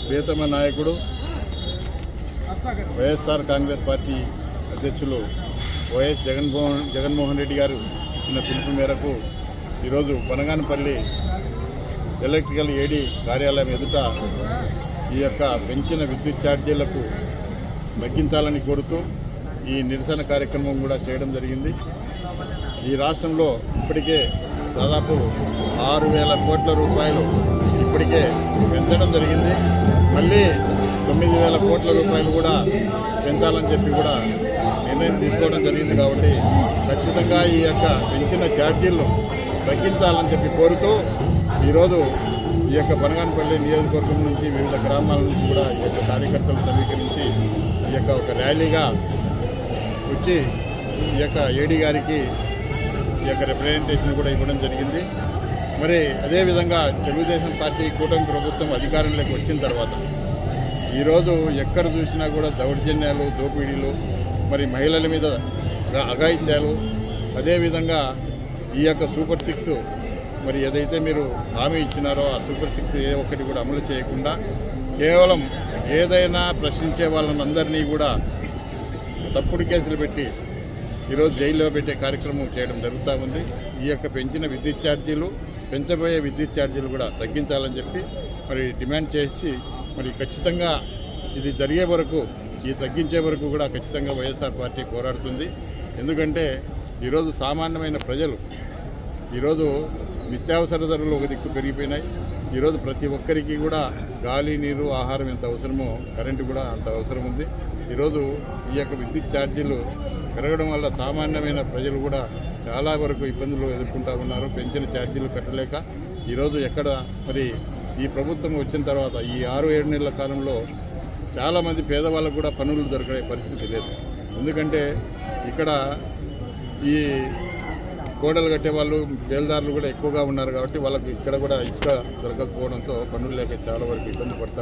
ప్రియతమ నాయకుడు వైఎస్ఆర్ కాంగ్రెస్ పార్టీ అధ్యక్షులు వైఎస్ జగన్మోహన్ రెడ్డి గారు ఇచ్చిన పిలుపు మేరకు ఈరోజు బనగానపల్లి ఎలక్ట్రికల్ ఏడీ కార్యాలయం ఎదుట ఈ యొక్క పెంచిన విద్యుత్ ఛార్జీలకు తగ్గించాలని కోరుతూ ఈ నిరసన కార్యక్రమం కూడా చేయడం జరిగింది. ఈ రాష్ట్రంలో ఇప్పటికే దాదాపు 6,000 కోట్ల రూపాయలు ఇప్పటికే పెంచడం జరిగింది. మళ్ళీ 9,000 కోట్ల రూపాయలు కూడా పెంచాలని చెప్పి కూడా నిర్ణయం తీసుకోవడం జరిగింది. కాబట్టి ఖచ్చితంగా ఈ యొక్క పెంచిన ఛార్జీలను తగ్గించాలని చెప్పి కోరుతూ ఈరోజు ఈ యొక్క బనగానపల్లి నియోజకవర్గం నుంచి వివిధ గ్రామాల నుంచి కూడా ఈ యొక్క కార్యకర్తలు సమీకరించి ఈ యొక్క ఒక ర్యాలీగా వచ్చి ఈ యొక్క ఏడీ గారికి ఈ యొక్క రిప్రజెంటేషన్ కూడా ఇవ్వడం జరిగింది. మరి అదేవిధంగా తెలుగుదేశం పార్టీ కూటమి ప్రభుత్వం అధికారంలోకి వచ్చిన తర్వాత ఈరోజు ఎక్కడ చూసినా కూడా దౌర్జన్యాలు, దోపిడీలు, మరి మహిళల మీద అఘాయిత్యాలు, అదేవిధంగా ఈ యొక్క సూపర్ 6 మరి ఏదైతే మీరు హామీ ఇచ్చినారో ఆ సూపర్ 6 ఏ ఒక్కటి కూడా అమలు చేయకుండా కేవలం ఏదైనా ప్రశ్నించే వాళ్ళందరినీ కూడా తప్పుడు కేసులు పెట్టి ఈరోజు జైల్లో పెట్టే కార్యక్రమం చేయడం జరుగుతూ ఉంది. ఈ యొక్క పెంచిన విద్యుత్ ఛార్జీలు, పెంచబోయే విద్యుత్ ఛార్జీలు కూడా తగ్గించాలని చెప్పి మరి డిమాండ్ చేసి మరి ఖచ్చితంగా ఇది జరిగే వరకు, ఈ తగ్గించే వరకు కూడా ఖచ్చితంగా వైఎస్ఆర్ పార్టీ పోరాడుతుంది. ఎందుకంటే ఈరోజు సామాన్యమైన ప్రజలు ఈరోజు నిత్యావసర ధరలు ఒక దిక్కు పెరిగిపోయినాయి. ఈరోజు ప్రతి ఒక్కరికి కూడా గాలి, నీరు, ఆహారం ఎంత అవసరమో కరెంటు కూడా అంత అవసరం ఉంది. ఈరోజు ఈ యొక్క విద్యుత్ ఛార్జీలు పెరగడం వల్ల సామాన్యమైన ప్రజలు కూడా చాలా వరకు ఇబ్బందులు ఎదుర్కొంటూ ఉన్నారు. పెంచిన ఛార్జీలు కట్టలేక ఈరోజు ఎక్కడ మరి ఈ ప్రభుత్వం వచ్చిన తర్వాత ఈ 6-7 నెలల కాలంలో చాలామంది పేదవాళ్ళకు కూడా పనులు దొరికే పరిస్థితి లేదు. ఎందుకంటే ఇక్కడ ఈ గోడలు కట్టే వాళ్ళు, బేల్దారులు కూడా ఎక్కువగా ఉన్నారు. కాబట్టి వాళ్ళకి ఇక్కడ కూడా ఇసుక దొరకకపోవడంతో పనులు లేక చాలా వరకు ఇబ్బంది పడతారు.